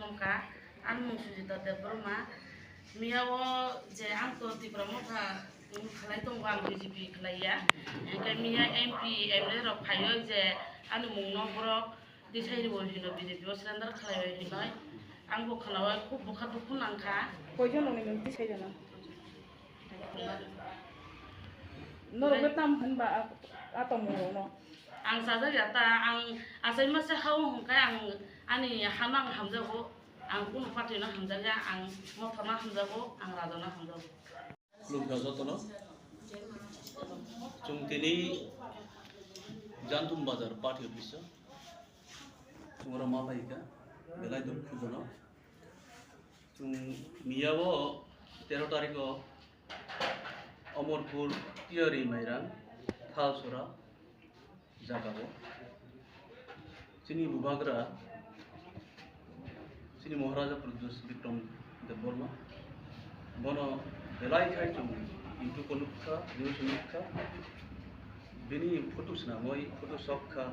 mongka an mung sujita debroma miyawo je angko tipra mongka khalai tong ang BJP khlaiya engkai miya MP MLA rok phayo je anu mung no borok disai ri hino BJP o surrender khlaibai hinoi angbo khalawa khub bukha dukhu nangkha কয়জন nominal disai jana norok tam hanba atomo no ang saja jata ang asai masa hau hongkai ang ani hamang hamjago ang kun party na hamjaga ang mothana hamjago ang rajana hamjago lugha jotono chungtini jantum bazar party office chungora mapaika belai dum khujono chung miyawo 13 tariko Amarpur तियरी माइरां थालसरा जागाबो चिनी बुबाग्रा चिनी महाराजा प्रद्युष विक्रम देवबर्मा बनो बेलाय खाय जों YouTube कनुखा news नुखा बिनि फटो सनामय फटो सबखा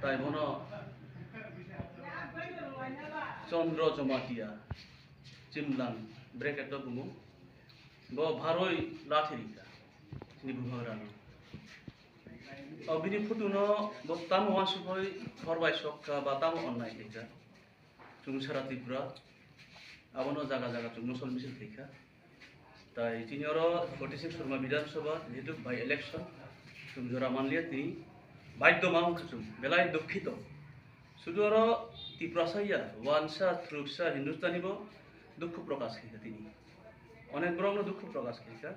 ताइ बनो चंद्र जमातिया चिमलां ब्रेकेट बुमु bo bharoi lathirika ni buharano abini phutuno bo tamu wasuboi forbai sokka ba tamu onnai thika chung sara tripura abono jaga jaga chung musol misil thika tai tinoro 46 surma bidhan sabha jetu by election chung jora manliya tini baidyo maung chung belai dukhito sudoro tiprasaya wansha trupsa hindustani bo dukhu prakash khika tini অনেক বড় দুঃখ প্রকাশ করেছে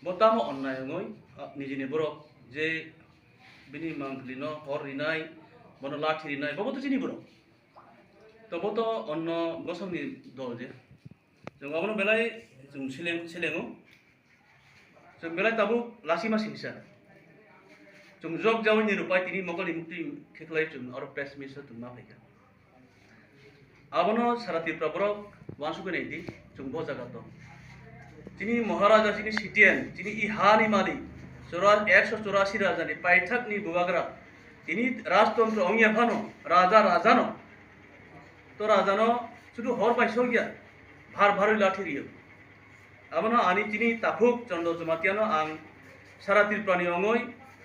বতামো অন্যায় নয় নিজে বড় যে বিনি মাংলিনো হর রিনাই বন লাঠি রিনাই ববতো চিনি বড় তবো তো অন্য গসংনি দল যে जों আবনো বেলাই जों সিলেঙো जों বেলাই তাবু লাসিমা সিংসা जों জগ জাওনি রুপাই তিনি মকলি মুক্তি খেখলাই जों আর প্রেস মিস তুমা ফাইকা আবনো সারা ত্রিপুরা বড় ওয়ানসুকে নেইদি जों ব জায়গা তো তিনি মহারাজা তিনি সিটিয়ান তিনি ইহানি মালিক 184 রাজানি পাইঠাকনি বুবাগ্রা তিনি রাজতন্ত্র অঙ্গিয়াফানো রাজা রাজানো তো রাজানো শুধু হর পাইছ গিয়া ভার ভারই লাঠি রিও আমনো আনি তিনি তাফুক চন্দ্র জমাতিয়ানো আং সারা ত্রিপুরানি অঙ্গই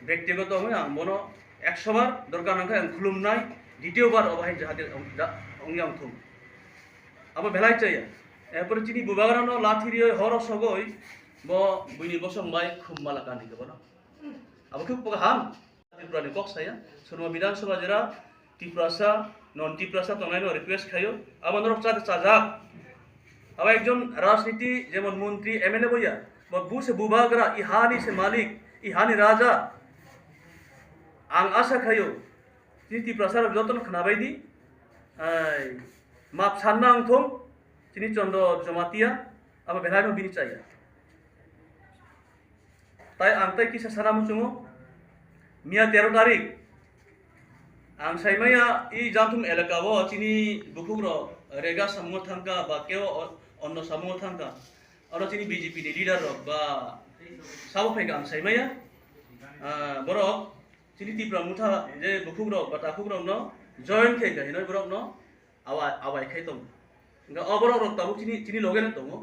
ব্যক্তিগত অঙ্গই আং বনো 100 বার দরকার নাখায় আং খুলুমনাই দ্বিতীয়বার অবাই জাহাতে অঙ্গিয়াং থুম আবার ভেলাই চাইয়া এরপরে চিনি বুবাগ্রানো লাথিরিয় হর সগই ব বুইনি বসংবাই খুব মালাকানি গবনা আবার খুব হাম ত্রিপুরানি কক্সায়া সুরমা বিধানসভা জেরা ত্রিপুরাসা নন ত্রিপুরাসা তনাইনো রিকোয়েস্ট খাইও আমাদের চাতে চাজাক আবার একজন রাজনীতি যেমন মন্ত্রী এমএলএ বইয়া বা বুসে বুবাগ্রা ইহানি সে মালিক ইহানি রাজা আং আশা খাইও তিনি ত্রিপুরাসার যতন খানাবাইদি মাপ সান্না আংথম তিনি চন্দ্র জমাতিয়া আবার বেলানো বিনি চাইয়া তাই আংতাই কিসা সারামু চুমো মিয়া 13 তারিখ আং সাইমাইয়া ই জাতুম এলাকাও চিনি বুকুগ্র রেগা সামু থাঙ্কা বা কেও অন্য সামু থাঙ্কা আর চিনি বিজেপি নি লিডার বা সাবো ফাইগা আং সাইমাইয়া বড় চিনি ত্রিপুরা মুথা যে বুকুগ্র বা তাকুগ্র ন জয়েন খেগা হিনই বড় ন আওয়াই খাইতম অবরক তাবুক চিনি লগে না তমো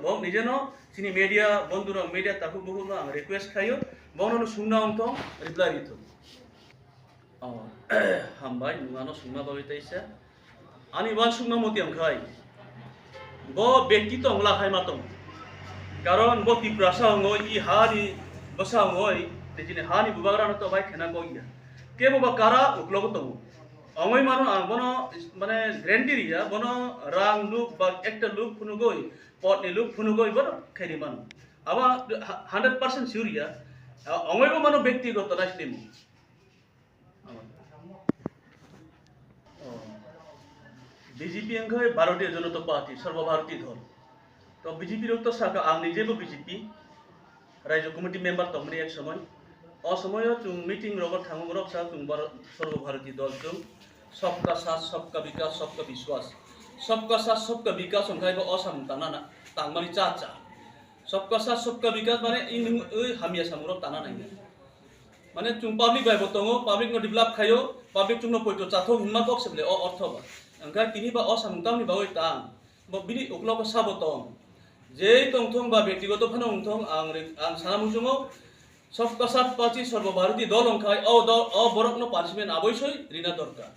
বক নিজে ন চিনি মিডিয়া বন্ধুর মিডিয়া তাবুক বহু না রিকোয়েস্ট খাইও বননো সুংনা অন্ত রিপ্লাই দিত হামবাই নুগানো সুংনা বাবিতাইসা আনি ওয়ান সুংনা মতি আমখাই ব ব্যক্তি তো অংলা খাই মাতম কারণ ব ত্রিপুরাসা অঙ্গই ই হানি বসা অঙ্গই তেজিনে হানি বুবাগ্রানো তো ভাই খেনা কইয়া কে বাবা কারা উকলগ তমো অঙ্গই মানু বনো মানে গ্যারান্টিরিয়া বনো রাং লুক বা একটা লুক ফুনুগই পটনি লুক ফুনুগই বনো খেরি মানু আবা 100% সিউরিয়া অঙ্গইবো মানু ব্যক্তিগত রাইসলিম বিজেপি অঙ্গই ভারতীয় জনতা পার্টি সর্বভারতীয় দল তো বিজেপির তো শাখা আং নিজেবো বিজেপি রাজ্য কমিটি মেম্বার তমনি এক সময় অসময় চুং মিটিং রগত থাঙ্গম রক সা চুং সর্বভারতীয় দল চুং सबका साथ सबका विकास सबका विश्वास सबका साथ सबका विकास उनका असम ताना तांगमानी चाचा सबका साथ सबका विकास माने इन हामिया सामुरक ताना नहीं माने चुं पब्लिक बाय बतंगो पब्लिक नो डेभलप खायो पब्लिक चुंनो पयतो चाथो हुमा बक्स बले अर्थ बा angka tini ba osamtang ni bawai tang ba bini uklok sabotong jei tongthong ba ব্যক্তিগত phanong thong ang sanamujongo সব কাসাত পাচি সর্বভারতীয় দল অংখায় ও borok no punishment aboisoi rina dorkar